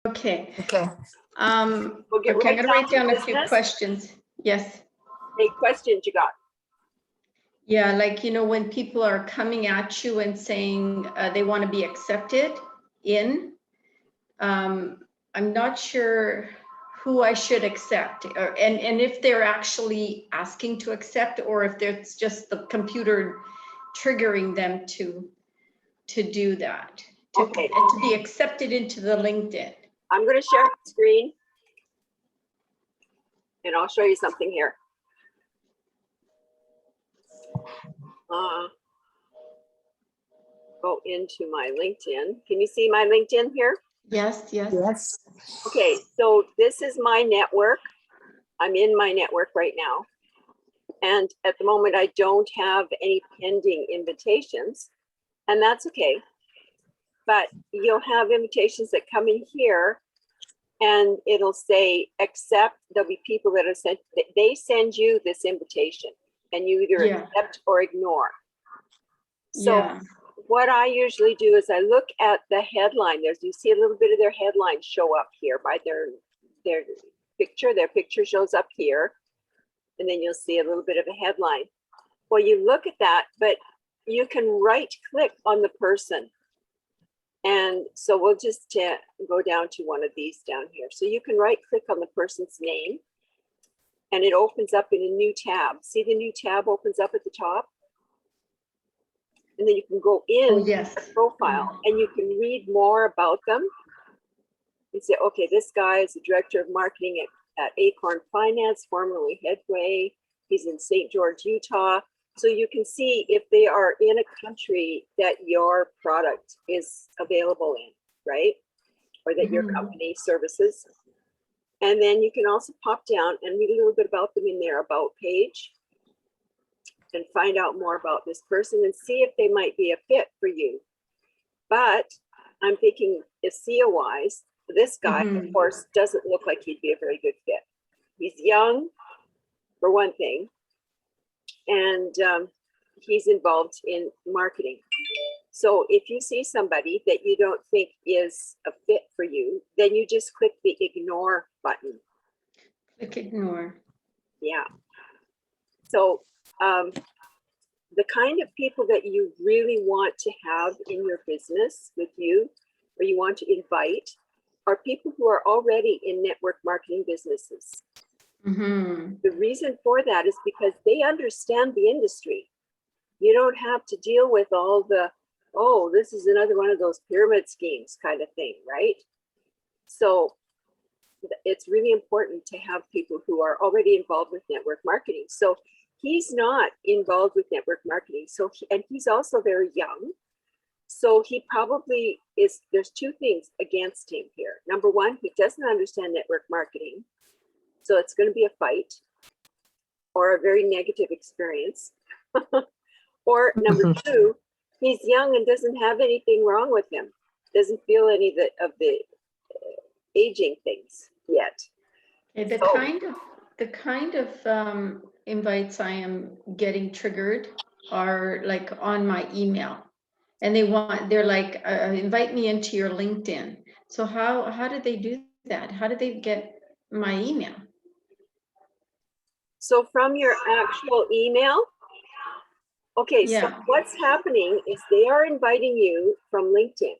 Okay. Okay. We'll get Okay, I'm right gonna write down down to a few business. questions. Yes. Any questions you got? Yeah, like, when people are coming at you and saying they want to be accepted in, I'm not sure who I should accept, and if they're actually asking to accept, or if it's just the computer triggering them to do that, Okay. to be accepted into the LinkedIn. I'm going to share my screen and I'll show you something here. Go into my LinkedIn. Can you see my LinkedIn here? Yes, yes. Yes. Okay, so this is my network. I'm in my network right now. And at the moment, I don't have any pending invitations, and that's okay. But you'll have invitations that come in here and it'll say accept. There'll be people that are sent, they send you this invitation and you either accept or ignore. So what I usually do is I look at the headline. You see a little bit of their headline show up here by their picture. Their picture shows up here, and then you'll see a little bit of a headline. Well, you look at that, but you can right click on the person. And so we'll just go down to one of these down here. So you can right click on the person's name and it opens up in a new tab. See the new tab opens up at the top? And then you can go in their profile and you can read more about them. You say, okay, this guy is the director of marketing at Acorn Finance, formerly Headway. He's in St. George, Utah. So you can see if they are in a country that your product is available in, right? Or that your company services. And then you can also pop down and read a little bit about them in their About page and find out more about this person and see if they might be a fit for you. But I'm thinking ASEA-wise, this guy, of course, doesn't look like he'd be a very good fit. He's young, for one thing, and he's involved in marketing. So if you see somebody that you don't think is a fit for you, then you just click the ignore button. Click ignore. Yeah. So the kind of people that you really want to have in your business with you, or you want to invite, are people who are already in network marketing businesses. The reason for that is because they understand the industry. You don't have to deal with all the, oh, this is another one of those pyramid schemes kind of thing, right? So it's really important to have people who are already involved with network marketing. So he's not involved with network marketing. So and he's also very young. So he probably is, there's two things against him here. Number one, he doesn't understand network marketing. So it's going to be a fight or a very negative experience. Or number two, he's young and doesn't have anything wrong with him. Doesn't feel any of the aging things yet. Okay, the kind of invites I am getting triggered are like on my email, and they're like, invite me into your LinkedIn. So how did they do that? How did they get my email? So from your actual email? Okay, so what's happening is they are inviting you from LinkedIn.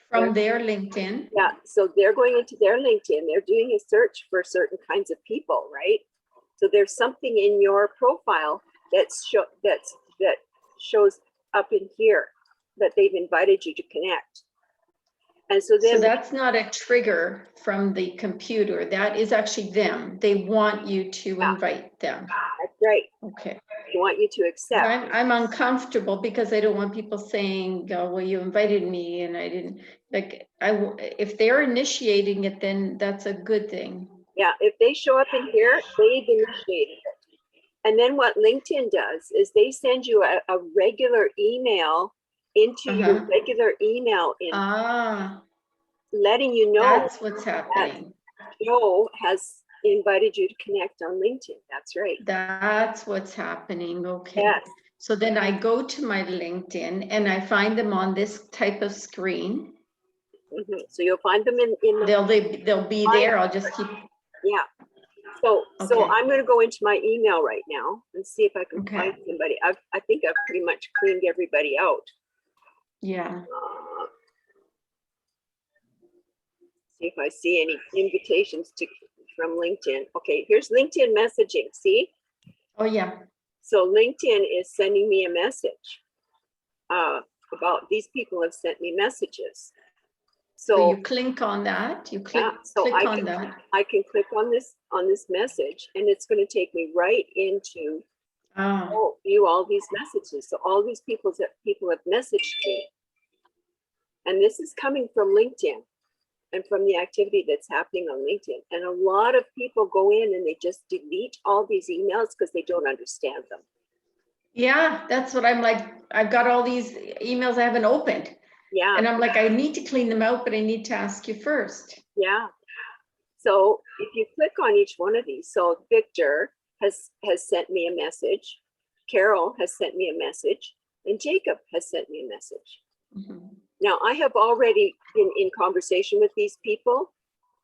From their LinkedIn? Yeah, so they're going into their LinkedIn. They're doing a search for certain kinds of people, right? So there's something in your profile that shows up in here that they've invited you to connect. And so then, so that's not a trigger from the computer. That is actually them. They want you to invite them. That's right. Okay. They want you to accept. I'm uncomfortable because I don't want people saying, oh, well, you invited me and I didn't. Like, if they're initiating it, then that's a good thing. Yeah, if they show up in here, they've initiated it. And then what LinkedIn does is they send you a regular email into your regular email inbox, letting you know that's what's happening. Joe has invited you to connect on LinkedIn. That's right. That's what's happening. Okay. Yes. So then I go to my LinkedIn and I find them on this type of screen. So you'll find them in the, They'll be there. I'll just keep, yeah. So Okay. I'm going to go into my email right now and see if I can Okay. find somebody. I think I've pretty much cleaned everybody out. yeah. See if I see any invitations from LinkedIn. Okay, here's LinkedIn messaging. See? Oh, yeah. So LinkedIn is sending me a message about these people have sent me messages. So So you click on that, you click, yeah, so click I on can, that. I can click on this message, and it's going to take me right into view all these messages. So all these people have messaged me, and this is coming from LinkedIn and from the activity that's happening on LinkedIn. And a lot of people go in and they just delete all these emails because they don't understand them. Yeah, that's what I'm like. I've got all these emails I haven't opened. Yeah. And I'm like, I need to clean them out, but I need to ask you first. Yeah. So if you click on each one of these, so Victor has sent me a message, Carol has sent me a message, and Jacob has sent me a message. Mm-hmm. Now, I have already been in conversation with these people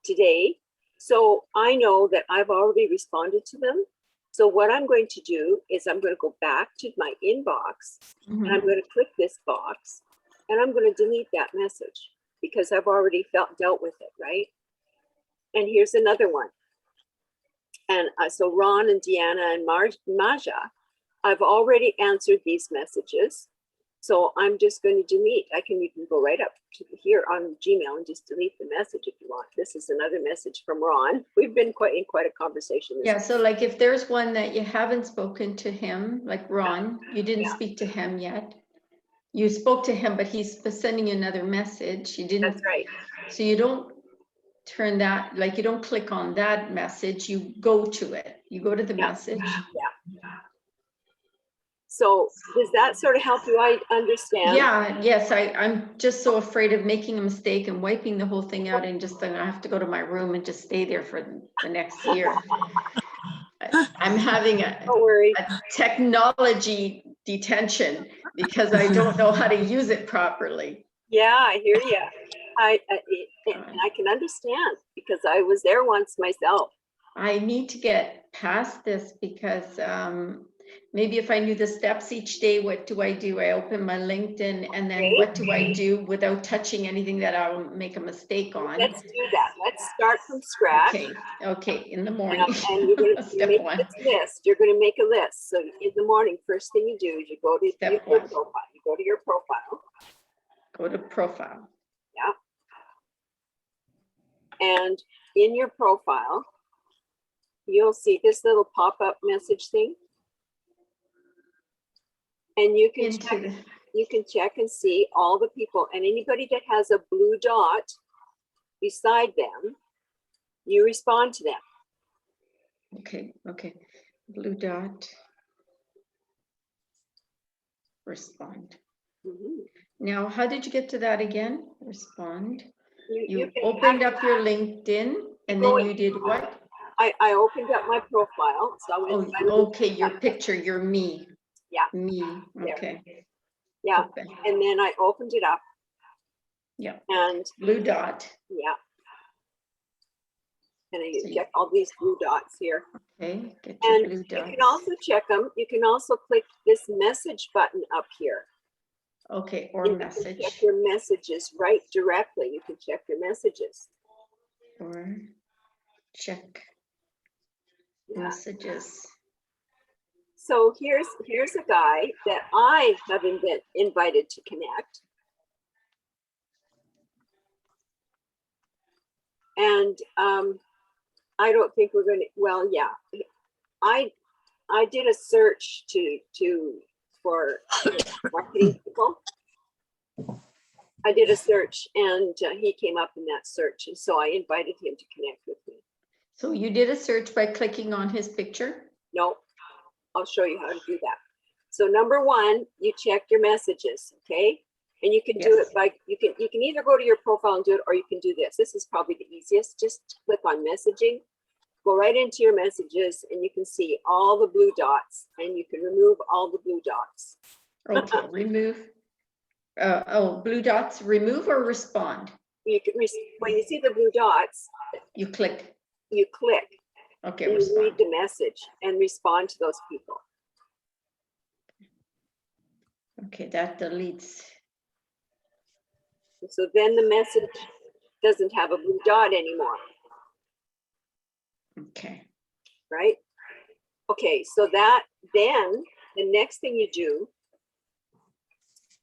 today, so I know that I've already responded to them. So what I'm going to do is I'm going to go back to my inbox, Mm-hmm. and I'm going to click this box, and I'm going to delete that message because I've already dealt with it, right? And here's another one. And so Ron and Deanna and Maja, I've already answered these messages. So I'm just going to delete. You can go right up to here on Gmail and just delete the message if you want. This is another message from Ron. We've been in quite a conversation. Yeah, so like if there's one that you haven't spoken to him, like Ron, you didn't speak to him yet. You spoke to him, but he's sending you another message. You didn't. That's right. So you don't turn that, like you don't click on that message, you go to it. You go to the message. Yeah. So does that sort of help you understand? Yeah, yes, I'm just so afraid of making a mistake and wiping the whole thing out and just then I have to go to my room and just stay there for the next year. I'm having a technology detention because I don't know how to use it properly. Yeah, I hear you. I can understand because I was there once myself. I need to get past this because maybe if I knew the steps each day, what do? I open my LinkedIn and then what do I do without touching anything that I'll make a mistake on? Let's do that. Let's start from scratch. Okay, in the morning. And you're going to make this list. You're going to make a list. So in the morning, first thing you do is you go to your profile. You go to your profile. Go to profile. Yeah. And in your profile, you'll see this little pop-up message thing. And you can check and see all the people, and anybody that has a blue dot beside them, you respond to them. Okay. Blue dot. Respond. Mm-hmm. Now, how did you get to that again? Respond. You opened up your LinkedIn and then you did what? I opened up my profile. So okay, your picture, you're me. Yeah. Me. Okay. Yeah. Okay. And then I opened it up. Yeah. And blue dot. Yeah. And I check all these blue dots here. Okay. Get your blue dots. You can also check them. You can also click this message button up here. Okay. Or message. You can check your messages right directly. You can check your messages. Or check messages. So here's a guy that I have invited to connect. And I don't think we're going to, well, yeah. I did a search for marketing people. I did a search and he came up in that search. And so I invited him to connect with me. So you did a search by clicking on his picture? No. I'll show you how to do that. So number one, you check your messages, okay? And you can do it by, you can either go to your profile and do it, or you can do this. This is probably the easiest. Just click on messaging, go right into your messages, and you can see all the blue dots, and you can remove all the blue dots. Okay, remove. Blue dots, remove or respond? you can, when you see the blue dots, You click. you click Okay, and you respond. read the message and respond to those people. Okay, that deletes. So then the message doesn't have a blue dot anymore, Okay. right? Okay, so that then the next thing you do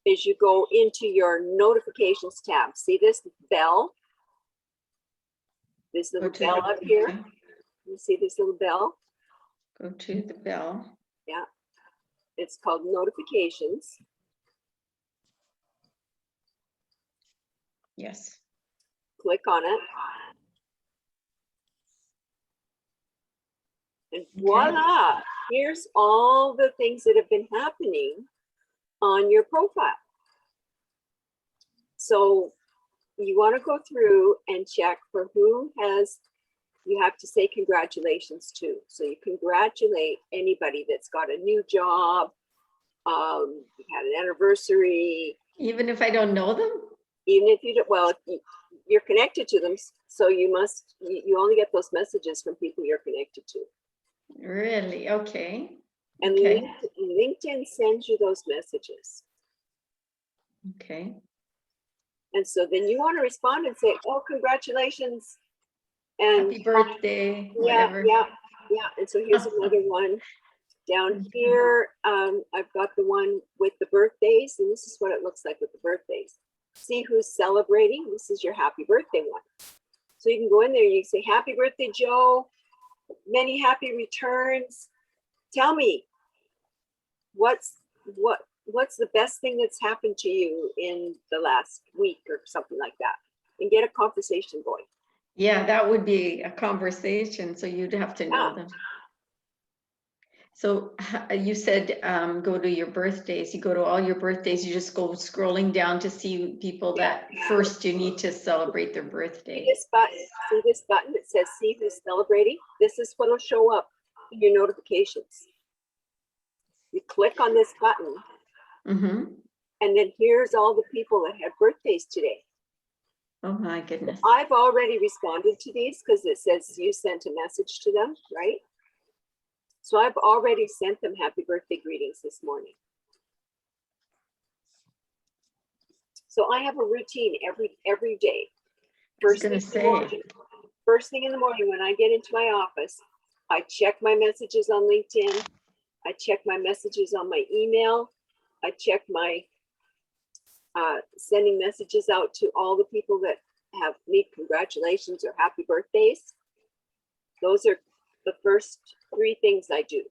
is you go into your notifications tab. See this bell? This little bell up here. Okay. You see this little bell? Go to the bell. Yeah. It's called notifications. Yes. Click on it. And voila, here's all the things that have been happening on your profile. So you want to go through and check for who has, you have to say congratulations to. So you congratulate anybody that's got a new job, you had an anniversary. Even if I don't know them? Even if you don't, well, you're connected to them, so you must, you only get those messages from people you're connected to. Really? Okay. And Okay. LinkedIn sends you those messages. Okay. And so then you want to respond and say, oh, congratulations. And Happy birthday, yeah, whatever. yeah, yeah. And so here's another one down here. I've got the one with the birthdays, and this is what it looks like with the birthdays. See who's celebrating. This is your happy birthday one. So you can go in there, you can say, happy birthday, Joe. Many happy returns. Tell me, what's the best thing that's happened to you in the last week or something like that, and get a conversation going. Yeah, that would be a conversation, so you'd have to know them. So you said go to your birthdays. You go to all your birthdays. You just go scrolling down to see people that first you need to celebrate their birthday. See this button that says see who's celebrating? This is what will show up in your notifications. You click on this button, and then here's all the people that had birthdays today. Oh my goodness. I've already responded to these because it says you sent a message to them, right? So I've already sent them happy birthday greetings this morning. So I have a routine every day. First thing in the morning when I get into my office, I check my messages on LinkedIn. I check my messages on my email. I check my sending messages out to all the people that have me congratulations or happy birthdays. Those are the first 3 things I do.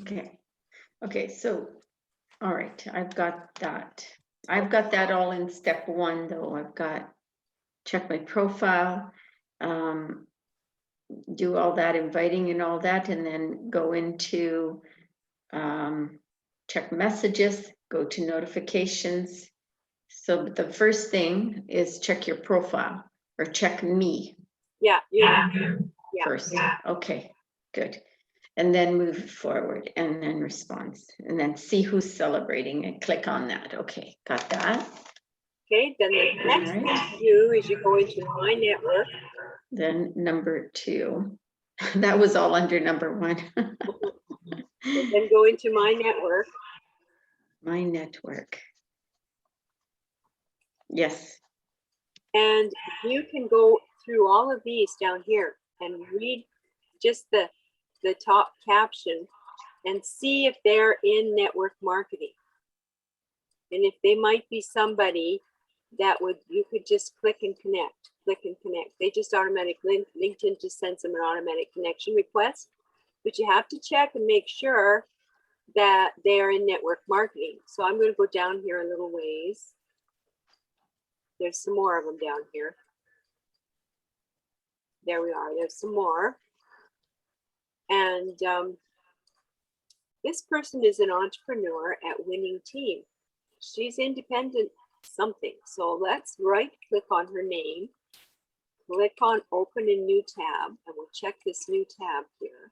Okay. Okay, so, all right, I've got that. I've got that all in step 1 though. I've got check my profile, do all that inviting and all that, and then go into check messages, go to notifications. So the first thing is check your profile or check me. Yeah. First. Okay, good. And then move forward and then response and then see who's celebrating and click on that. Okay, got that. Okay, then the next thing you do is you go into my network. Then number 2. That was all under number 1. Then go into my network. My network. Yes. And you can go through all of these down here and read just the top caption and see if they're in network marketing. And if they might be somebody that you could just click and connect. They just automatically, LinkedIn just sends them an automatic connection request, but you have to check and make sure that they're in network marketing. So I'm going to go down here a little ways. There's some more of them down here. There we are. There's some more. And this person is an entrepreneur at Winning Team. She's independent something. So let's right click on her name, click on open a new tab, and we'll check this new tab here.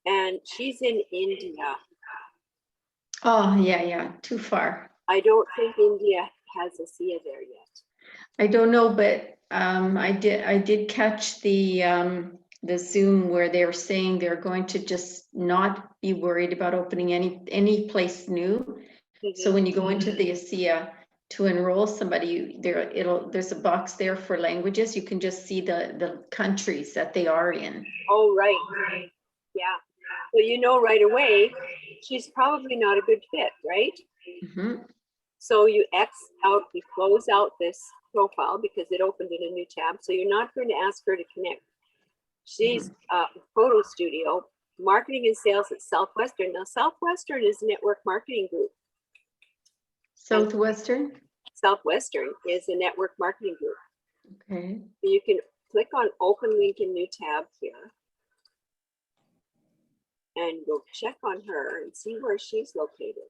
and she's in India. Oh, yeah, too far. I don't think India has ASEA there yet. I don't know, but I did catch the Zoom where they were saying they're going to just not be worried about opening any place new. So when you go into the ASEA to enroll somebody, there's a box there for languages. You can just see the countries that they are in. Oh, right. Yeah. So you know right away, she's probably not a good fit, right? Mm-hmm. So you close out this profile because it opened in a new tab. So you're not going to ask her to connect. She's photo studio, marketing and sales at Southwestern. Now, Southwestern is a network marketing group. Southwestern? Southwestern is a network marketing group. Okay. So you can click on open link in new tab here. And go check on her and see where she's located.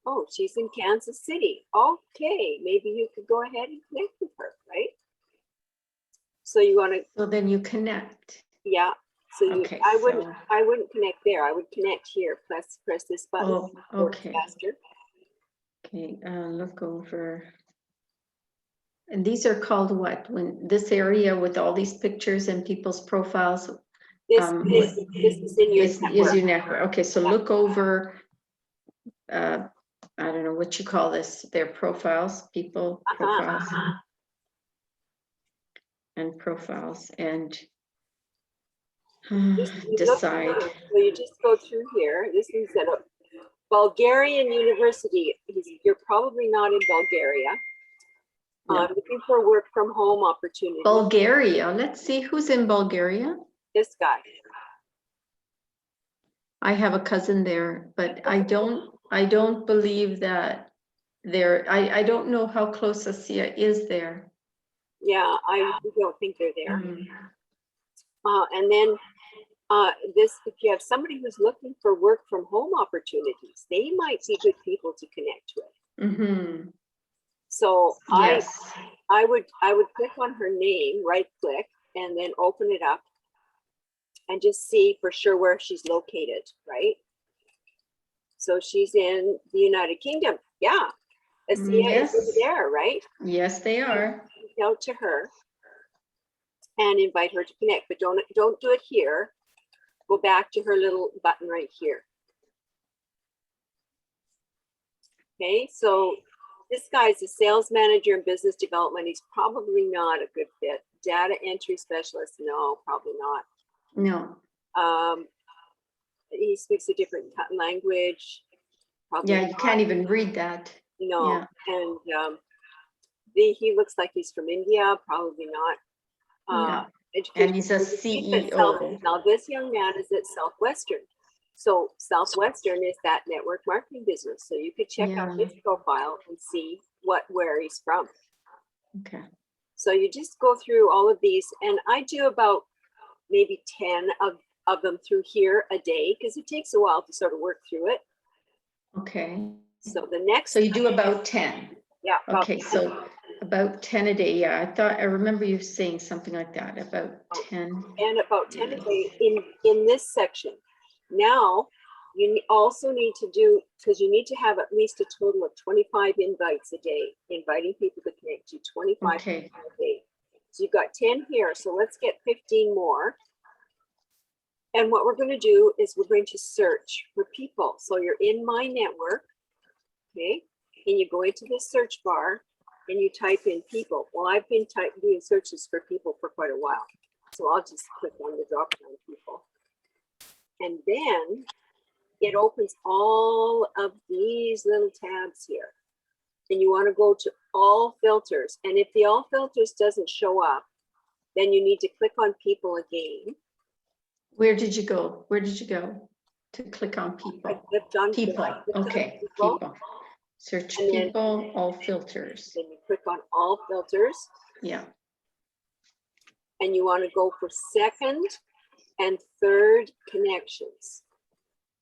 Oh, she's in Kansas City. Okay, maybe you could go ahead and connect with her, right? So you want to. So then you connect. Yeah. So you, okay, I wouldn't connect there. I would connect here. Press this button. Oh, okay. Faster. Okay. Look over. And these are called what? When this area with all these pictures and people's profiles. This is in your network. Is your network. Okay, so look over. I don't know what you call this. Their profiles, people profiles, and profiles, and decide. So you just go through here. This is at a Bulgarian university. You're probably not in Bulgaria. No. Looking for work from home opportunities. Bulgaria. Let's see who's in Bulgaria. This guy. I have a cousin there, but I don't believe that I don't know how close ASEA is there. Yeah, I don't think they're there. Mm. And then if you have somebody who's looking for work from home opportunities, they might be good people to connect with. Mm-hmm. So yes. I would click on her name, right click, and then open it up and just see for sure where she's located, right? So she's in the United Kingdom. Yeah. ASEA is over there, right? Yes, they are. Reach out to her and invite her to connect, but don't do it here. Go back to her little button right here. Okay, so this guy's a sales manager in business development. He's probably not a good fit. Data entry specialist, no, probably not. No. He speaks a different language. Probably yeah, you not. Can't even read that. No, yeah. And he looks like he's from India, probably not. Yeah. And he's a CEO. Now this young man is at Southwestern. So Southwestern is that network marketing business. So you could check out his profile and see where he's from. Okay. So you just go through all of these, and I do about maybe 10 of them through here a day because it takes a while to sort of work through it. Okay. So the next. So you do about 10. Yeah. Okay. So about 10 a day. Yeah. I remember you saying something like that, about 10. And about 10 a day in this section. Now, you also need to do, because you need to have at least a total of 25 invites a day, inviting people to connect to 25 a day. So you've got 10 here. So let's get 15 more. And what we're going to do is we're going to search for people. So you're in my network, okay? And you go into this search bar and you type in people. Well, I've been doing searches for people for quite a while. So I'll just click on the drop down people. And then it opens all of these little tabs here. And you want to go to all filters. And if the all filters doesn't show up, then you need to click on people again. Where did you go? Where did you go to click on people? I clicked on people. Okay, people. Search and people, then, all filters. Then you click on all filters. Yeah. And you want to go for second and third connections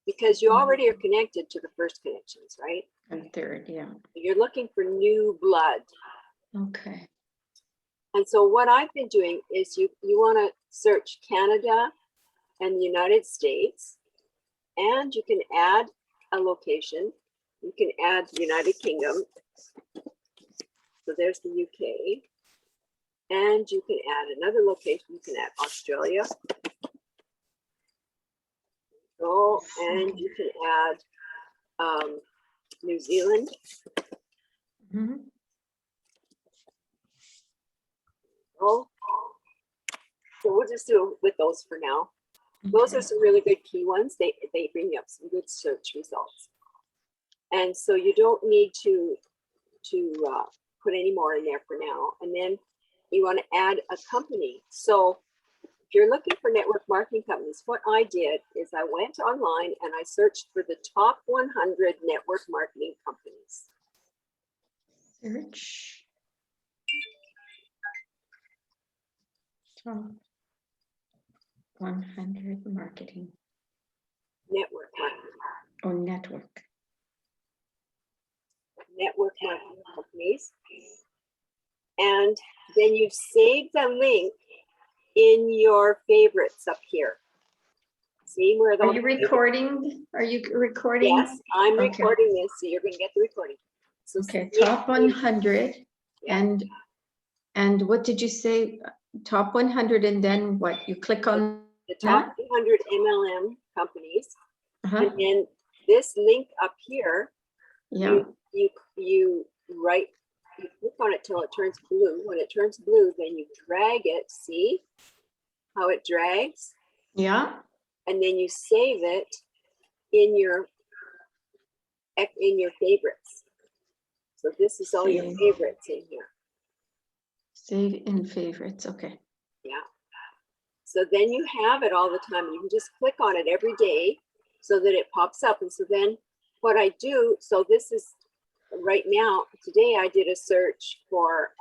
because you already are connected to the first connections, right? And third, yeah. You're looking for new blood. Okay. And so what I've been doing is you want to search Canada and the United States, and you can add a location. You can add the United Kingdom. So there's the UK. And you can add another location. You can add Australia. Oh, and you can add New Zealand. Mhm. Oh, so we'll just do with those for now. Those are some really good key ones. They bring you up some good search results. And so you don't need to put any more in there for now. And then you want to add a company. So if you're looking for network marketing companies, what I did is I went online and I searched for the top 100 network marketing companies. Search. Top 100 marketing Network marketing. or network. Network marketing companies. And then you save the link in your favorites up here. See where those Are you recording? Are you recording? Yes, I'm Okay. recording this, so you're gonna get the recording. So Okay, see- top 100 Yeah. and what did you say? Top 100 and then what? You click on the top 200 MLM companies, uh-huh. and then this link up here, Yeah, you write, you click on it till it turns blue. When it turns blue, then you drag it. See how it drags, yeah. and then you save it in your favorites. So this is all your Save. favorites in here. Save in favorites. Okay. Yeah. So then you have it all the time. You can just click on it every day so that it pops up. And so then what I do, so this is right now, today I did a search for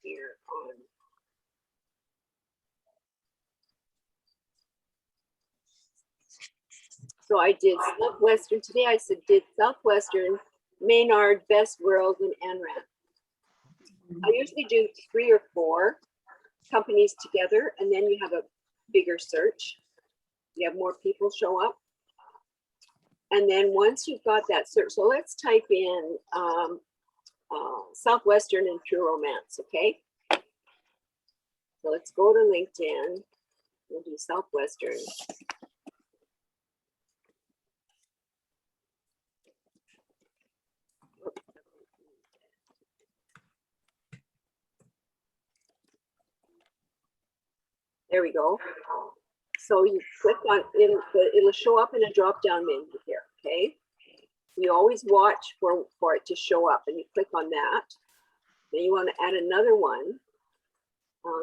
here on so I did Southwestern today. I said did Southwestern, Maynard, Best World, and Enron. I usually do 3 or 4 companies together, and then you have a bigger search. You have more people show up. And then once you've got that search, so let's type in Southwestern and True Romance, okay? So let's go to LinkedIn. We'll do Southwestern. There we go. So you click on it, it'll show up in a drop-down menu here, okay? You always watch for it to show up, and you click on that. Then you want to add another one.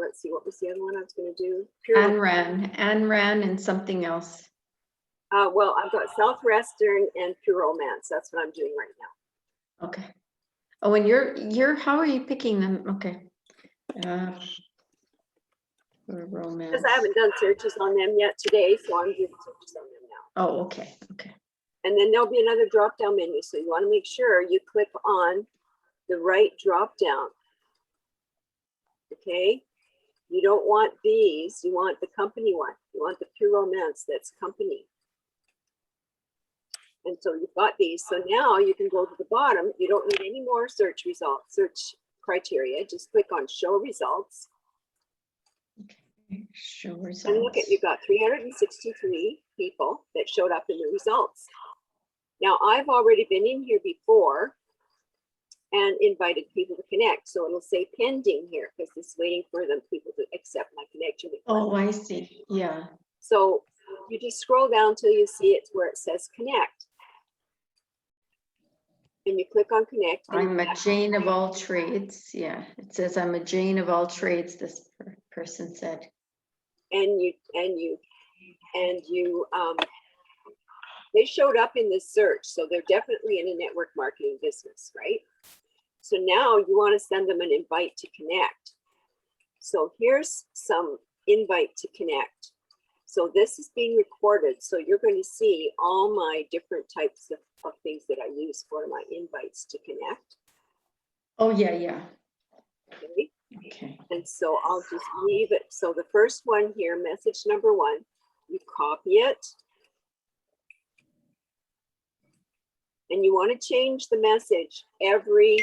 Let's see, what was the other one I was going to do? Anran and something else. Well, I've got Southwestern and Pure Romance. That's what I'm doing right now. Okay. Oh, and you're how are you picking them? Okay. Romance. Because I haven't done searches on them yet today, so I'm doing searches on them now. Oh, okay. Okay. And then there'll be another drop-down menu. So you want to make sure you click on the right drop-down. Okay. You don't want these. You want the company one. You want the Pure Romance that's company. And so you've got these. So now you can go to the bottom. You don't need any more search results, search criteria. Just click on show results. Okay. Show results. And look at, you've got 363 people that showed up in the results. Now I've already been in here before and invited people to connect. So it'll say pending here because it's waiting for them people to accept my connection request. Oh, I see. Yeah. So you just scroll down till you see it's where it says connect. And you click on connect. I'm a Jane of all trades. Yeah, it says I'm a Jane of all trades, this person said. And they showed up in this search. So they're definitely in a network marketing business, right? So now you want to send them an invite to connect. So here's some invite to connect. So this is being recorded. So you're going to see all my different types of things that I use for my invites to connect. Oh, yeah, yeah. Okay. Okay. And so I'll just leave it. So the first one here, message number 1, you copy it. And you want to change the message every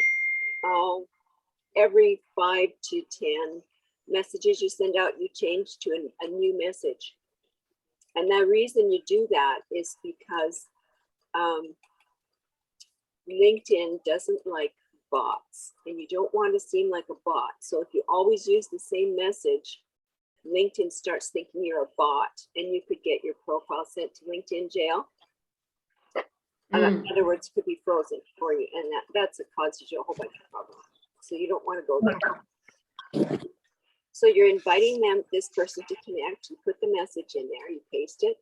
5 to 10 messages you send out, you change to a new message. And the reason you do that is because LinkedIn doesn't like bots, and you don't want to seem like a bot. So if you always use the same message, LinkedIn starts thinking you're a bot, and you could get your profile sent to LinkedIn jail. In other words, could be frozen for you, and that's what causes you a whole bunch of problems. So you don't want to go there. So you're inviting this person to connect. You put the message in there, you paste it,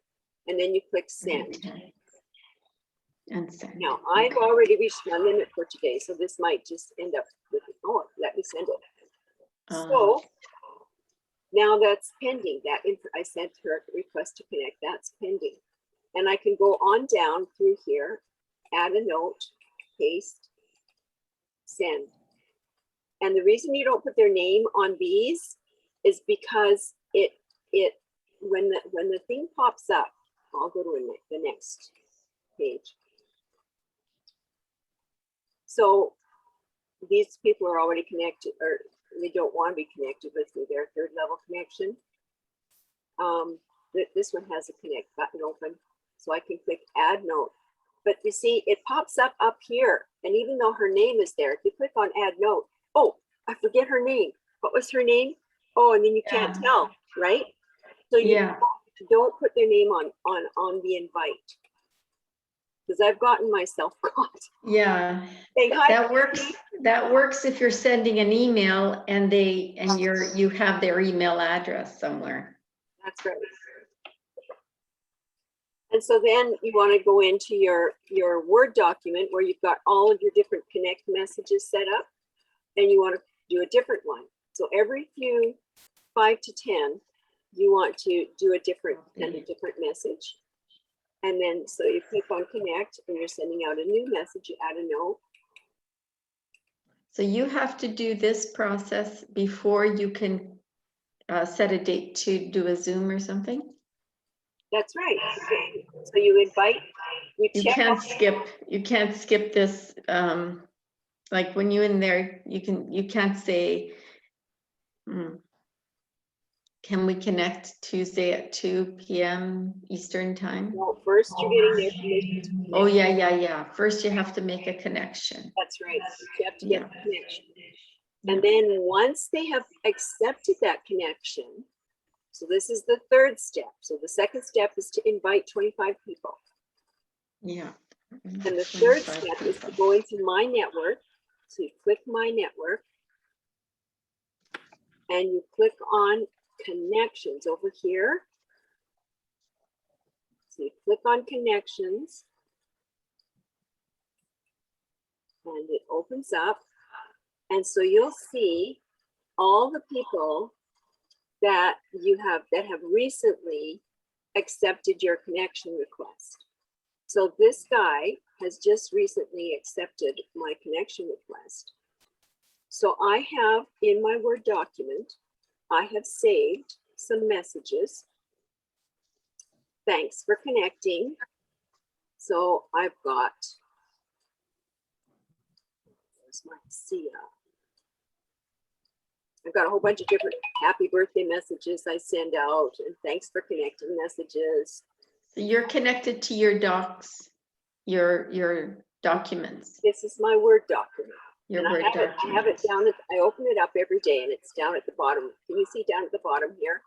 and then you click send. And send. Now, I've already reached my limit for today, so this might just end up with, oh, let me send it. So now that's pending. I sent her a request to connect. That's pending. And I can go on down through here, add a note, paste, send. And the reason you don't put their name on these is because when the thing pops up, I'll go to the next page. So these people are already connected, or they don't want to be connected with me. They're third level connection. This one has a connect button open, so I can click add note. But you see, it pops up here, and even though her name is there, if you click on add note, oh, I forget her name. What was her name? Oh, and then you can't tell, right? So you don't put their name on the invite, because I've gotten myself caught. Yeah, that works. That works if you're sending an email and you have their email address somewhere. That's right. And so then you want to go into your Word document where you've got all of your different connect messages set up, and you want to do a different one. So every few 5 to 10, you want to do send a different message. And then, so you click on connect and you're sending out a new message, you add a note. So you have to do this process before you can set a date to do a Zoom or something? That's right. So you invite, you can't skip this. Like when you're in there, you can't say, can we connect Tuesday at 2 p.m. Eastern time? No, first you're getting their permission to connect. Oh, yeah. First you have to make a connection. That's right. You have to get the connection. And then once they have accepted that connection, so this is the third step. So the second step is to invite 25 people. Yeah. And the third step is to go into my network. So you click my network and you click on connections over here. So you click on connections and it opens up. And so you'll see all the people that have recently accepted your connection request. So this guy has just recently accepted my connection request. So I have in my Word document, I have saved some messages. Thanks for connecting. So I've got, there's my ASEA. I've got a whole bunch of different happy birthday messages I send out and thanks for connecting messages. So you're connected to your docs, your documents. This is my Word document. Your and Word document. I have it down, I open it up every day and it's down at the bottom. Can you see down at the bottom here?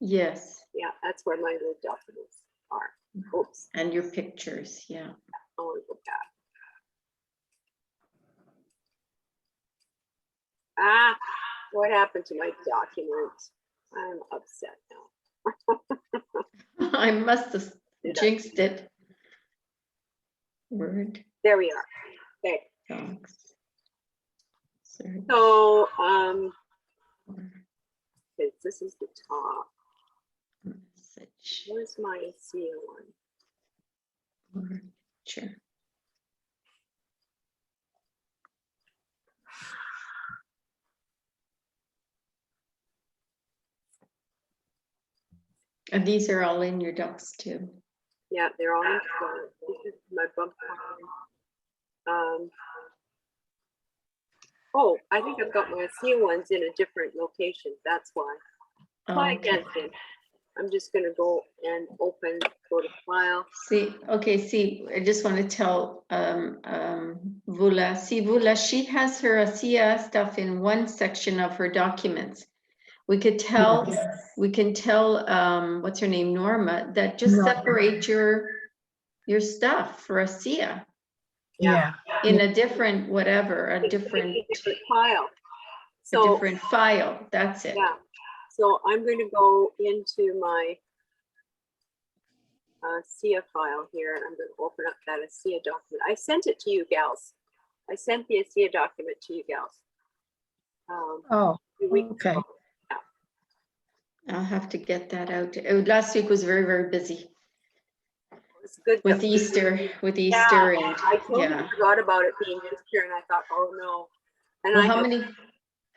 Yes. Yeah, that's where my Word documents are. Oops. And your pictures, yeah. I want to go back. Ah, what happened to my document? I'm upset now. I must have jinxed it. Word. There we are. Okay. Docs. So, this is the top. Message. Where's my ASEA one? Word. Sure. And these are all in your docs too. Yeah, they're all in store. This is my bump. Oh, I think I've got my ASEA ones in a different location. That's why. Try again, Tim. I'm just gonna go and go to file. See, I just want to tell Vula, she has her ASEA stuff in one section of her documents. We could tell, what's her name, Norma, that just separate your stuff for ASEA Yeah. in a different whatever, a different file. a So different file. That's it. yeah. So I'm going to go into my ASEA file here. I'm going to open up that ASEA document. I sent it to you gals. I sent the ASEA document to you gals. Oh, 2 weeks okay. ago. I'll have to get that out. Last week was very, very busy It's good with that- Easter, and I totally yeah. forgot about it being Easter, and I thought, oh no. And Well,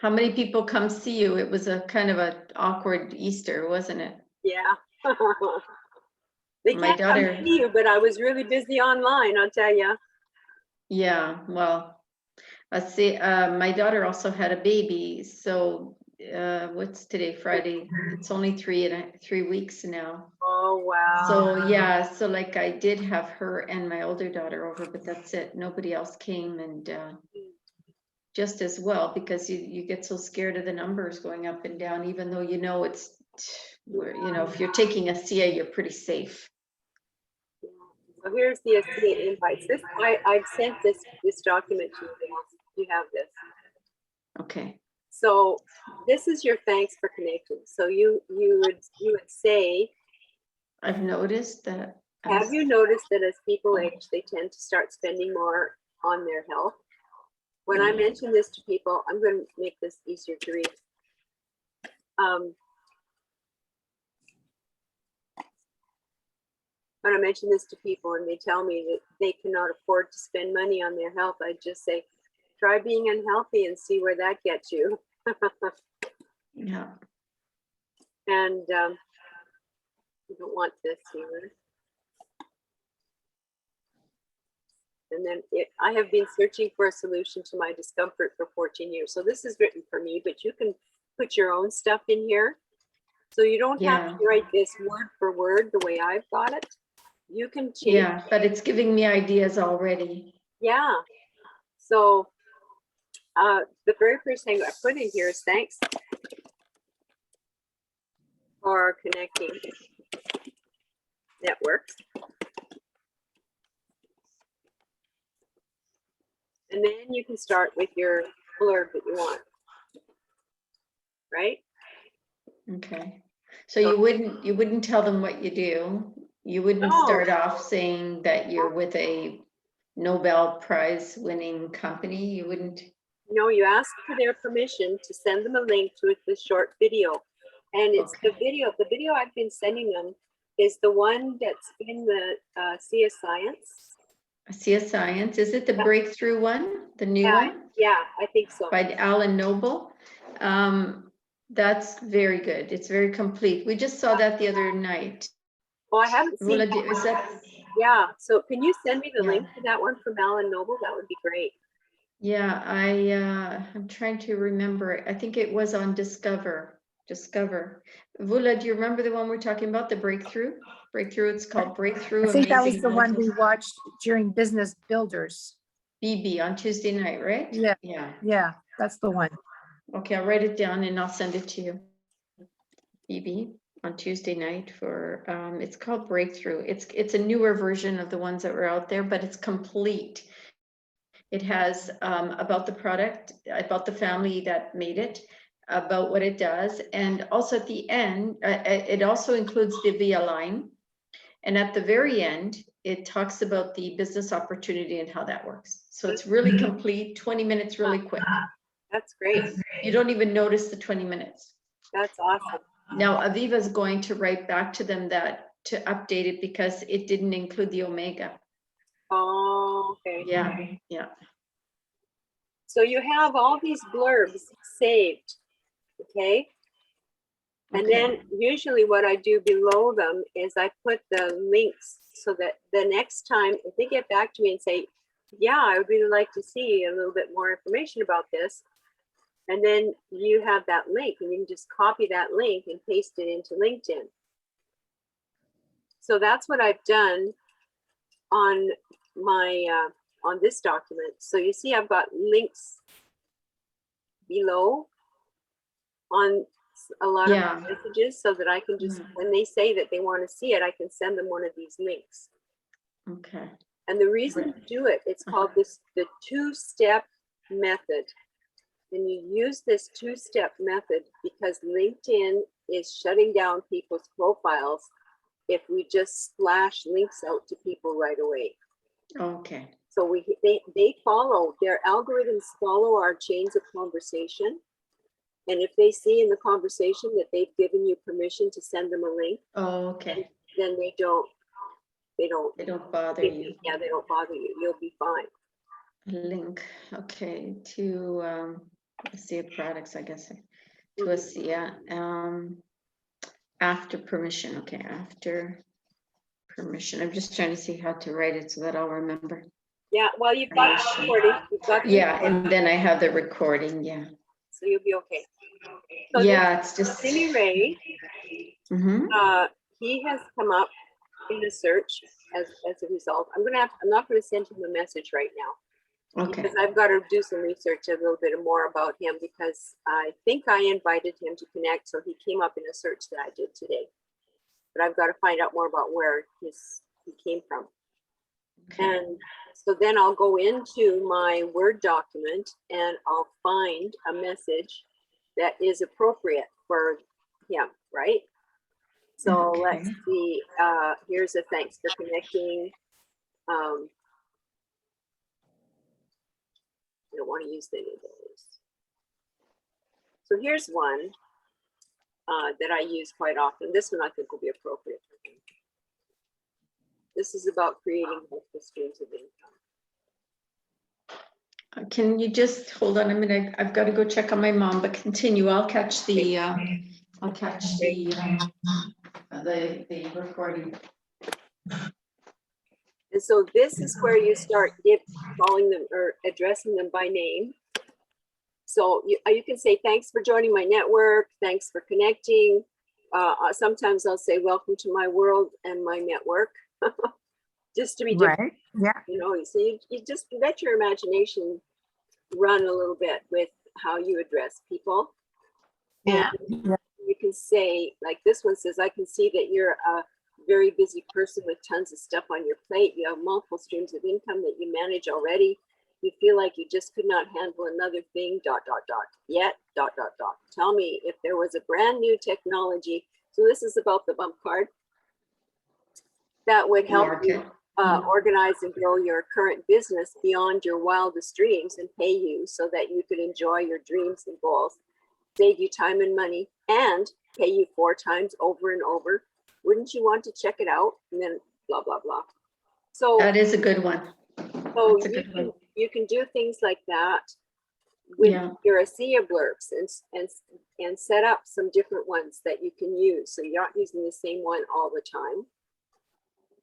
how many people come see you? It was a kind of a awkward Easter, wasn't it? Yeah. They My can't come daughter- see you, but I was really busy online, I'll tell you. Yeah, well, let's see. My daughter also had a baby, so what's today? Friday. It's only 3 weeks now. Oh, wow. So yeah, so like I did have her and my older daughter over, but that's it. Nobody else came, and just as well, because you get so scared of the numbers going up and down, even though it's if you're taking ASEA, you're pretty safe. So here's the ASEA invites. I've sent this document to you. You have this. Okay. So this is your thanks for connecting. So you would say, I've noticed that. have you noticed that as people age, they tend to start spending more on their health? When I mention this to people, I'm going to make this easier to read. When I mention this to people and they tell me that they cannot afford to spend money on their health, I just say, try being unhealthy and see where that gets you. Yeah. And you don't want this here. And then I have been searching for a solution to my discomfort for 14 years. So this is written for me, but you can put your own stuff in here. So you don't have to write this word for word the way I've got it. You can change. Yeah, but it's giving me ideas already. Yeah. So the very first thing I put in here is thanks for connecting networks. And then you can start with your blurb that you want. Right? Okay. So you wouldn't tell them what you do. You wouldn't start off saying that you're with a Nobel Prize winning company. You wouldn't. No, you ask for their permission to send them a link to this short video. And it's the video I've been sending them is the one that's in the ASEA Science. ASEA Science, is it the breakthrough one, the new one? Yeah, I think so. By Alan Noble. That's very good. It's very complete. We just saw that the other night. Oh, I haven't seen that. Is that? Yeah, so can you send me the link to that one from Alan Noble? That would be great. Yeah, I'm trying to remember. I think it was on Discover. Vula, do you remember the one we're talking about? The breakthrough? It's called Breakthrough. I think that was Amazing the one we Medical- watched during Business Builders. BB on Tuesday night, right? Yeah. Yeah. Yeah, that's the one. Okay, I'll write it down and I'll send it to you. BB on Tuesday night for it's called Breakthrough. It's a newer version of the ones that were out there, but it's complete. It has about the product, about the family that made it, about what it does, and also at the end, it also includes the VIA line. And at the very end, it talks about the business opportunity and how that works. So it's really complete, 20 minutes, really quick. That's great. You don't even notice the 20 minutes. That's awesome. Now, Aviva's going to write back to them to update it because it didn't include the Omega. Oh, okay. Yeah. So you have all these blurbs saved, okay? And Okay. then usually what I do below them is I put the links so that the next time if they get back to me and say, yeah, I would really like to see a little bit more information about this. And then you have that link and you can just copy that link and paste it into LinkedIn. So that's what I've done on my, on this document. So you see, I've got links below on a lot Yeah. of messages so that I can just, when they say that they want to see it, I can send them one of these links. Okay. And the reason to do it, it's called the two-step method. And you use this two-step method because LinkedIn is shutting down people's profiles if we just splash links out to people right away. Okay. So they follow, their algorithms follow our chains of conversation. And if they see in the conversation that they've given you permission to send them a link, Okay. then they don't bother you. Yeah, they don't bother you. You'll be fine. Link. Okay. To ASEA products, I guess. To ASEA. After permission. Okay. After permission. I'm just trying to see how to write it so that I'll remember. Yeah. Well, you've got the recording. You've got the Yeah, recording, and then I have the recording. Yeah. so you'll be okay. So Yeah, it's just. Jimmy Ray, Mhm. he has come up in the search as a result. I'm not going to send him a message right now. Okay. Because I've got to do some research a little bit more about him because I think I invited him to connect. So he came up in a search that I did today. But I've got to find out more about where he came from. Okay. And so then I'll go into my Word document and I'll find a message that is appropriate for him, right? So Okay. let's see, here's a thanks for connecting. I don't want to use any of those. So here's one that I use quite often. This one I think will be appropriate for him. This is about creating multiple streams of income. Can you just hold on a minute? I've got to go check on my mom, but continue. I'll catch the recording. And so this is where you start calling them or addressing them by name. So you can say, thanks for joining my network. Thanks for connecting. Sometimes I'll say, welcome to my world and my network. Just to be different. Right. Yeah. You know, so you just let your imagination run a little bit with how you address people. Yeah. And you can say, like this one says, I can see that you're a very busy person with tons of stuff on your plate. You have multiple streams of income that you manage already. You feel like you just could not handle another thing, ... Yet, ... Tell me if there was a brand new technology. So this is about the bump card that would help you organize and grow your current business beyond your wildest dreams and pay you so that you could enjoy your dreams and goals, save you time and money, and pay you 4 times over and over. Wouldn't you want to check it out? And then blah, blah, blah. So that is a good one. So you can do things like that with your ASEA blurbs and set up some different ones that you can use. So you're not using the same one all the time.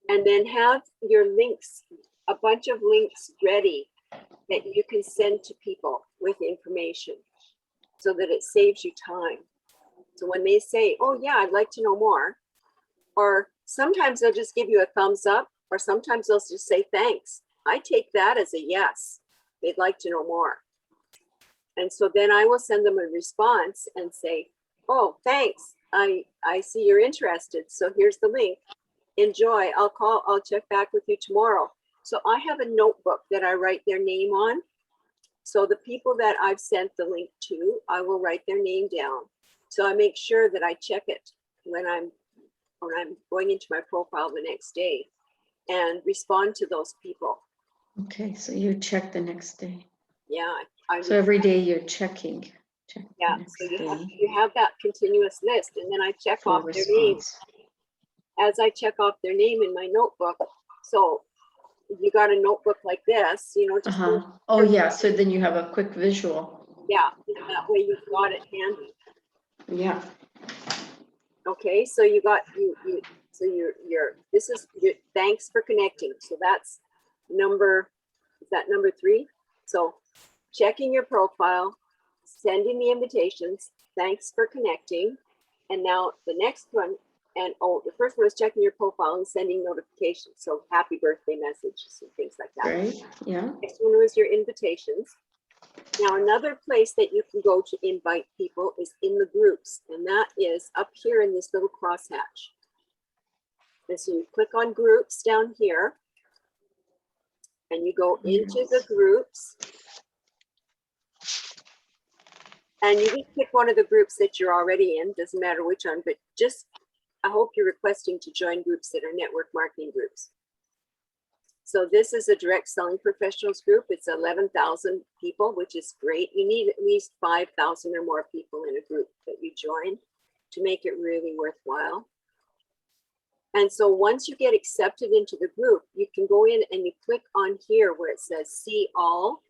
And then have your links, a bunch of links ready that you can send to people with information so that it saves you time. So when they say, oh yeah, I'd like to know more, or sometimes they'll just give you a thumbs up, or sometimes they'll just say thanks. I take that as a yes. They'd like to know more. And so then I will send them a response and say, oh, thanks. I see you're interested. So here's the link. Enjoy. I'll check back with you tomorrow. So I have a notebook that I write their name on. So the people that I've sent the link to, I will write their name down. So I make sure that I check it when I'm going into my profile the next day and respond to those people. Okay, so you check the next day. Yeah. So every day you're checking. Yeah, so you have that continuous list, and then I check off their names. As I check off their name in my notebook, so you got a notebook like this, you know, just oh yeah, so then you have a quick visual. Yeah, that way you've got it handy. Yeah. Okay, so you got, so this is your, thanks for connecting. So that's number, is that number 3? So checking your profile, sending the invitations, thanks for connecting. And now the next one, and oh, the first one is checking your profile and sending notifications. So happy birthday messages and things like that. Right, yeah. Next one was your invitations. Now, another place that you can go to invite people is in the groups, and that is up here in this little crosshatch. And so you click on groups down here, and you go into the groups, and you can pick one of the groups that you're already in, doesn't matter which one, but just, I hope you're requesting to join groups that are network marketing groups. So this is a direct selling professionals group. It's 11,000 people, which is great. You need at least 5,000 or more people in a group that you join to make it really worthwhile. And so once you get accepted into the group, you can go in and you click on here where it says see all,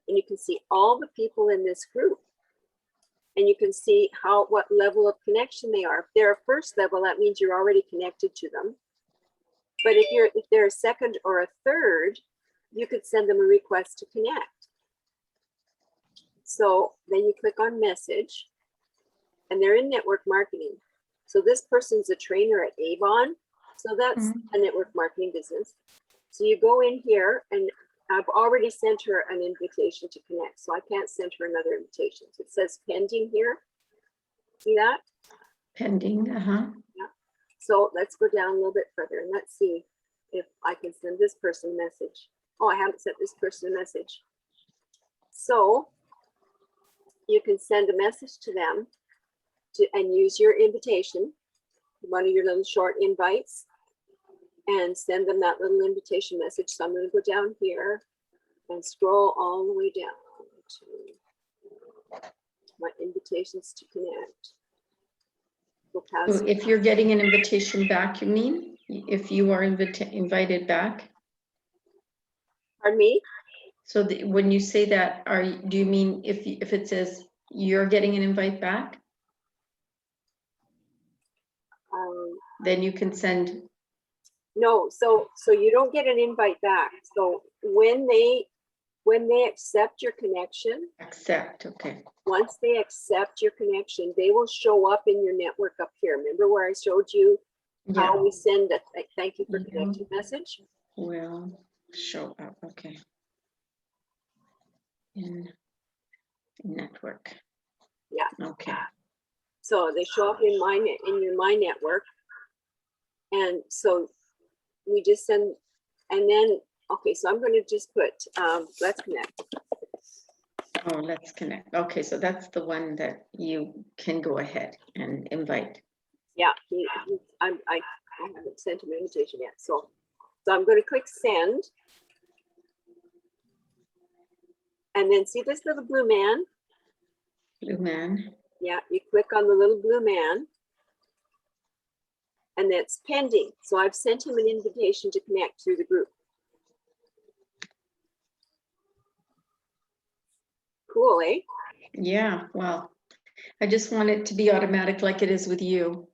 and you can see all the people in this group. And you can see what level of connection they are. If they're a first level, that means you're already connected to them. But if they're a second or a third, you could send them a request to connect. So then you click on message, and they're in network marketing. So this person's a trainer at Avon. So that's a network marketing business. So you go in here, and I've already sent her an invitation to connect. So I can't send her another invitation. So it says pending here. See that? Pending, Yeah. So let's go down a little bit further and let's see if I can send this person a message. Oh, I haven't sent this person a message. So you can send a message to them and use your invitation, one of your little short invites, and send them that little invitation message. So I'm going to go down here and scroll all the way down to my invitations to connect. So if you're getting an invitation back, you mean? If you are invited back? Pardon me? So when you say that, do you mean if it says you're getting an invite back? Then you can send. No, so you don't get an invite back. So when they accept your connection, Okay. once they accept your connection, they will show up in your network up here. Remember where I showed you how we send a thank you for connecting message? Will show up, okay. In network. Yeah. Okay. So they show up in my network. And so we just send, and then, okay, so I'm going to just put, let's connect. Oh, let's connect. Okay, so that's the one that you can go ahead and invite. Yeah, I haven't sent him an invitation yet. So I'm going to click send. And then see this little blue man? Blue man. Yeah, you click on the little blue man. And that's pending. So I've sent him an invitation to connect through the group. Cool, eh? Yeah, well, I just want it to be automatic like it is with you.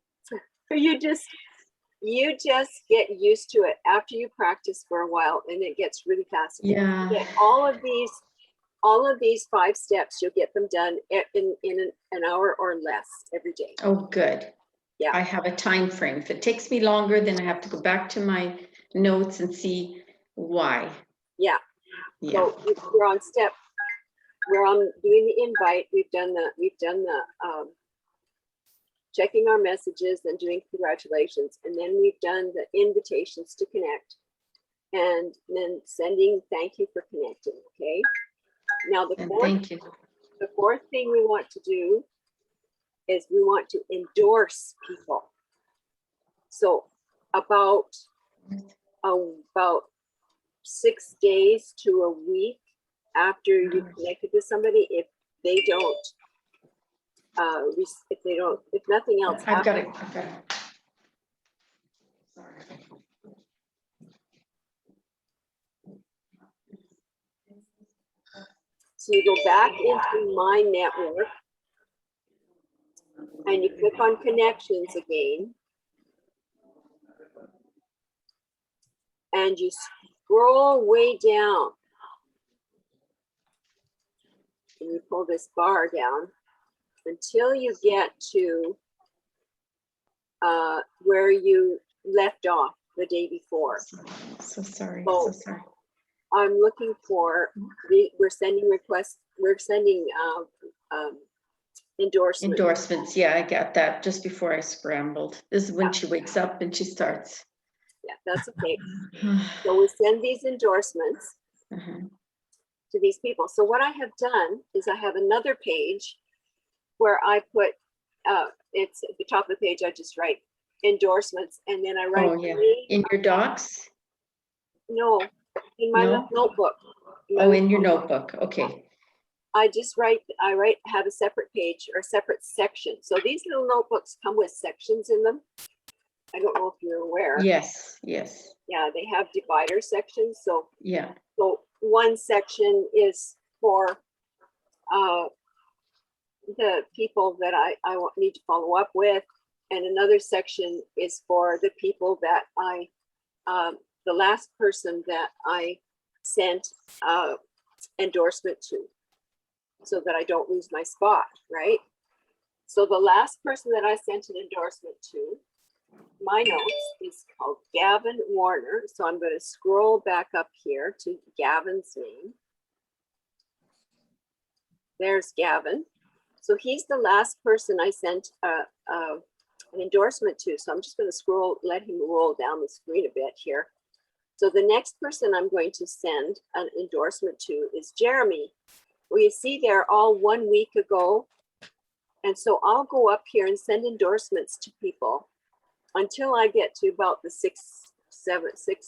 You just get used to it after you practice for a while, and it gets really fast. Yeah. You get all of these 5 steps, you'll get them done in an hour or less every day. Oh, good. Yeah. I have a time frame. If it takes me longer, then I have to go back to my notes and see why. Yeah. Yeah. So we're on step. We're on doing the invite. We've done the checking our messages and doing congratulations, and then we've done the invitations to connect, and then sending thank you for connecting. Okay. Now Thank you. The fourth thing we want to do is we want to endorse people. So about 6 days to a week after you connected with somebody, if nothing else I've got happens. it. Sorry. So you go back into my network. and you click on connections again. And you scroll way down. And you pull this bar down until you get to where you left off the day before. So sorry, So so sorry. I'm looking for, we're sending requests, we're sending endorsements. Endorsements, yeah, I got that just before I scrambled. This is when she wakes up and she starts. Yeah, that's okay. So we send these endorsements to these people. So what I have done is I have another page where I put, it's at the top of the page, I just write endorsements, and then I write Oh, yeah. In your docs? no, in my No? notebook. Oh, in your notebook, okay. I just have a separate page or a separate section. So these little notebooks come with sections in them. I don't know if you're aware. Yes, yes, Yeah, they have divider sections. So yeah. so one section is for the people that I need to follow up with, and another section is for the people that the last person that I sent endorsement to, so that I don't lose my spot, right? So the last person that I sent an endorsement to, my notes, is called Gavin Warner. So I'm going to scroll back up here to Gavin's name. There's Gavin. So he's the last person I sent an endorsement to. So I'm just going to scroll, let him roll down the screen a bit here. So the next person I'm going to send an endorsement to is Jeremy. Well, you see they're all 1 week ago. And so I'll go up here and send endorsements to people until I get to about the 6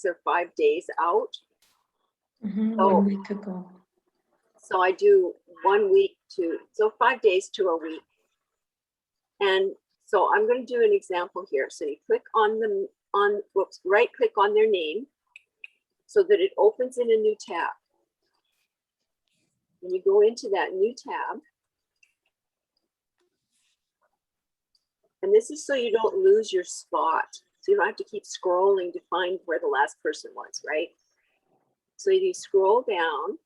or 5 days out. So, 1 week ago. So I do 1 week to, so 5 days to a week. And so I'm going to do an example here. So you click on the, right click on their name so that it opens in a new tab. And you go into that new tab. And this is so you don't lose your spot. So you don't have to keep scrolling to find where the last person was, right? So you scroll down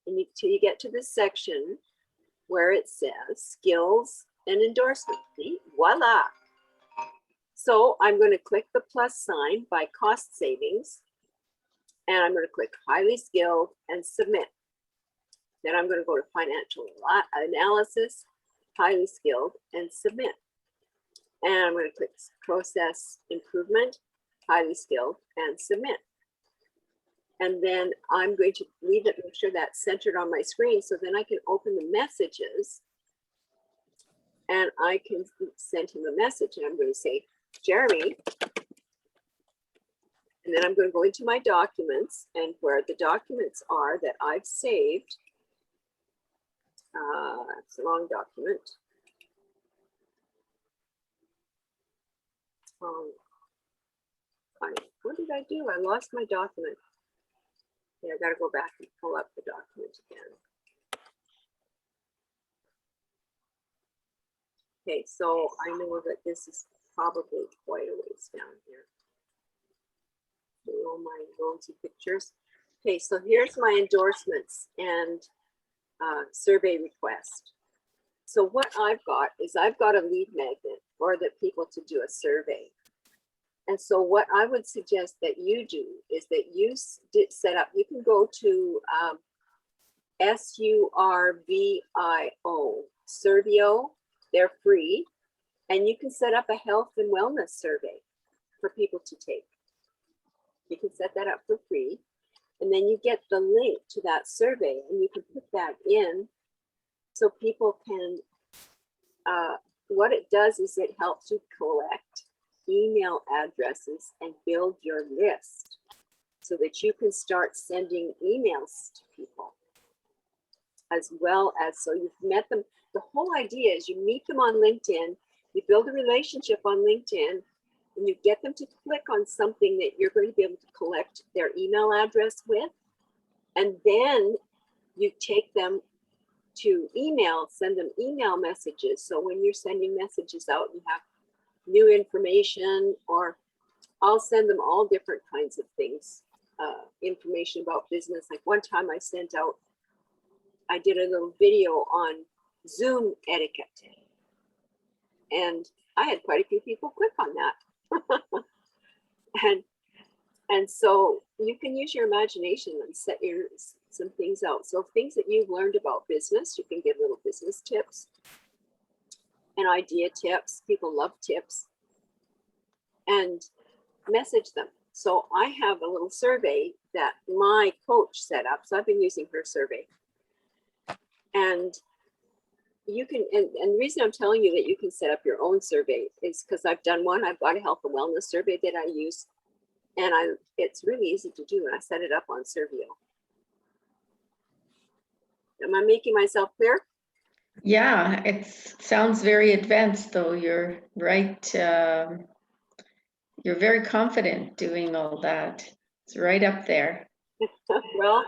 and till you get to this section where it says skills and endorsement. See? Voila. So I'm going to click the plus sign by cost savings, and I'm going to click highly skilled and submit. Then I'm going to go to financial analysis, highly skilled, and submit. And I'm going to click process improvement, highly skilled, and submit. And then I'm going to leave it, make sure that's centered on my screen, so then I can open the messages and I can send him a message. And I'm going to say, Jeremy, and then I'm going to go into my documents, and where the documents are that I've saved, it's a long document. What did I do? I lost my document. Yeah, I got to go back and pull up the document again. Okay, so I know that this is probably quite a ways down here. All my rosy pictures. Okay, so here's my endorsements and survey request. So what I've got is I've got a lead magnet for the people to do a survey. And so what I would suggest that you do is that you set up, you can go to SURVIO, Survio, they're free, and you can set up a health and wellness survey for people to take. You can set that up for free, and then you get the link to that survey, and you can put that in so people can, what it does is it helps you collect email addresses and build your list so that you can start sending emails to people, as well as, so you've met them. The whole idea is you meet them on LinkedIn, you build a relationship on LinkedIn, and you get them to click on something that you're going to be able to collect their email address with. And then you take them to email, send them email messages. So when you're sending messages out, you have new information, or I'll send them all different kinds of things, information about business. Like one time I did a little video on Zoom etiquette, and I had quite a few people click on that. and so you can use your imagination and set some things out. So things that you've learned about business, you can give little business tips and idea tips. People love tips, and message them. So I have a little survey that my coach set up. So I've been using her survey. And you can, and the reason I'm telling you that you can set up your own survey is because I've done one. I've got a health and wellness survey that I use, and it's really easy to do, and I set it up on Survio. Am I making myself clear? Yeah, it sounds very advanced, though. You're right. You're very confident doing all that. It's right up there. Well,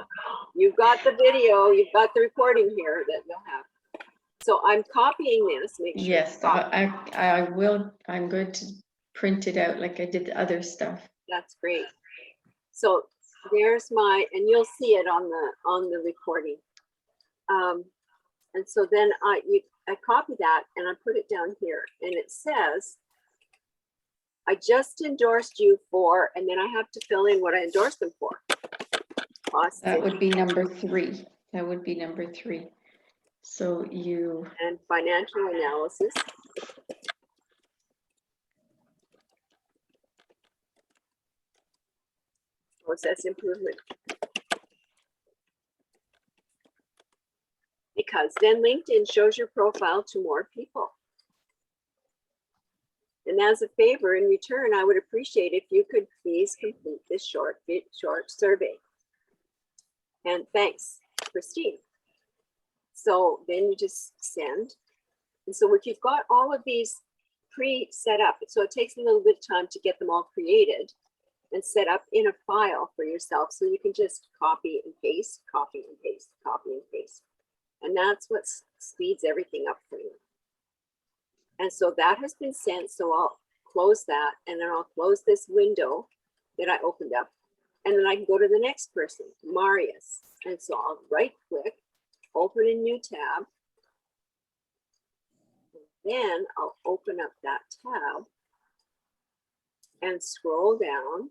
you've got the video, you've got the recording here that you'll have. So I'm copying this. Make sure. Yes, I will. I'm going to print it out like I did the other stuff. That's great. So there's my, and you'll see it on the recording. And so then I copy that and I put it down here, and it says, I just endorsed you for, and then I have to fill in what I endorsed them for. That would be number 3. That would be number 3. So you. And financial analysis. Process improvement. Because then LinkedIn shows your profile to more people. And as a favor in return, I would appreciate if you could please complete this short survey. And thanks, Christine. So then you just send. And so if you've got all of these pre-set up, so it takes a little bit of time to get them all created and set up in a file for yourself. So you can just copy and paste, copy and paste, copy and paste. And that's what speeds everything up for you. And so that has been sent. So I'll close that, and then I'll close this window that I opened up. And then I can go to the next person, Marius. And so I'll right click, open a new tab. And then I'll open up that tab and scroll down.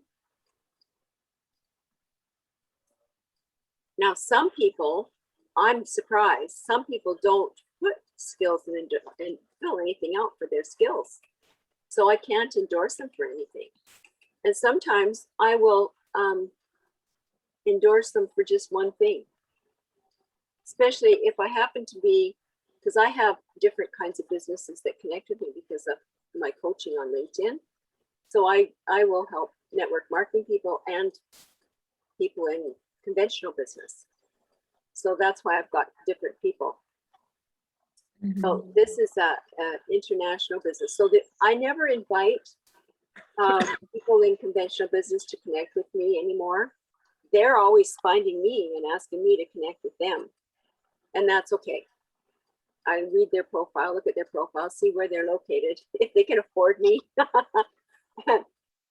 Now, some people, I'm surprised, some people don't put skills and fill anything out for their skills. So I can't endorse them for anything. And sometimes I will endorse them for just one thing, especially if I happen to be, because I have different kinds of businesses that connect with me because of my coaching on LinkedIn. So I will help network marketing people and people in conventional business. So that's why I've got different people. Mm-hmm. So this is a international business. So I never invite people in conventional business to connect with me anymore. They're always finding me and asking me to connect with them. And that's okay. I read their profile, look at their profile, see where they're located, if they can afford me.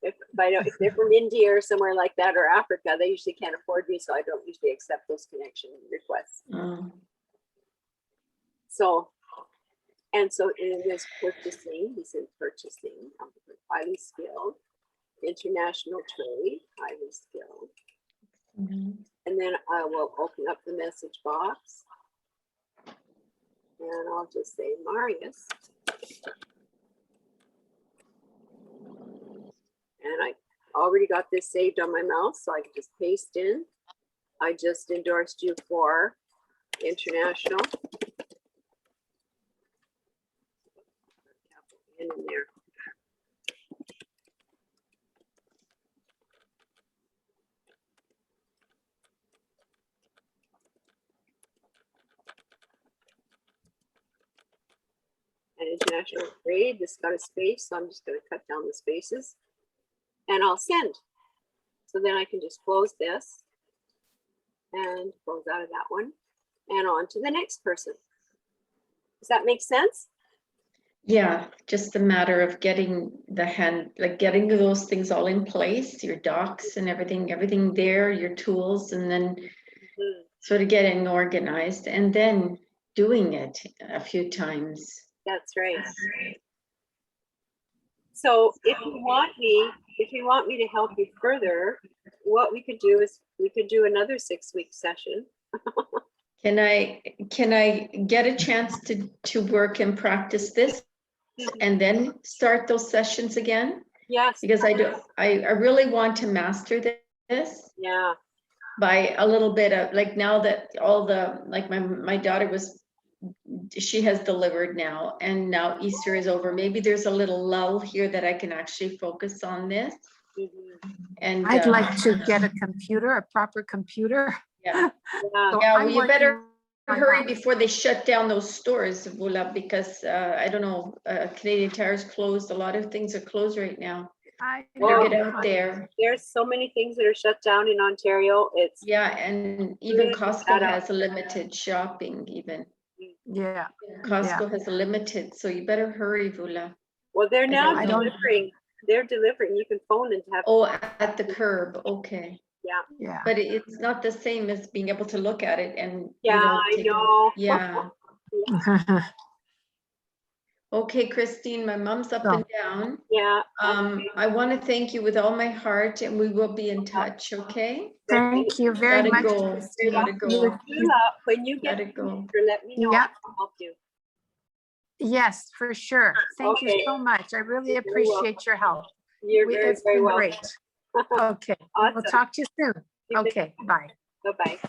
If they're from India or somewhere like that, or Africa, they usually can't afford me, so I don't usually accept those connection requests. So, and so in this purchasing, he's in purchasing, highly skilled, international trade, highly skilled. Mm-hmm. And then I will open up the message box, and I'll just say Marius. And I already got this saved on my mouse, so I can just paste in. I just endorsed you for international. In there. And international trade, this got a space, so I'm just going to cut down the spaces. And I'll send. So then I can just close this and close out of that one. and on to the next person. Does that make sense? Yeah, just a matter of getting getting those things all in place, your docs and everything there, your tools, and then Mhm. sort of getting organized and then doing it a few times. That's right. So if you want me to help you further, what we could do is we could do another 6-week session. Can I get a chance to work and practice this and then start those sessions again? Yes. Because I really want to master this Yeah. by a little bit of, like, now that all the, like, my daughter she has delivered now, and now Easter is over. Maybe there's a little lull here that I can actually focus on this. Mhm. And I'd like to get a computer, a proper computer. yeah, Yeah. So yeah, I'm well, you working better on hurry that. before they shut down those stores, Vula, because I don't know, Canadian Tire's closed. A lot of things are closed right now. I Better know. get out there. There's so many things that are shut down in Ontario. It's Yeah, and even Really Costco shut up. has a limited shopping even. Yeah, Costco has a limited, so you better hurry, Vula. well, they're I now don't know. delivering. They're delivering. You can phone and have. Oh, at the curb, okay. Yeah. yeah. But it's not the same as being able to look at it and, Yeah, I take know. yeah. Okay, Christine, my mom's up So- and down. Yeah. I want to thank you with all my heart, and we will be in touch, okay? Thank you very Gotta much, go. Christine. Gotta go. When you get Gotta go. here, let me know. Yeah. I can help you. Yes, for sure. Thank you Okay. so much. I really You're very welcome. appreciate your help. You're very, It's very been welcome. great. Okay, we'll Awesome. talk to you soon. You bet. Okay, bye. Bye-bye.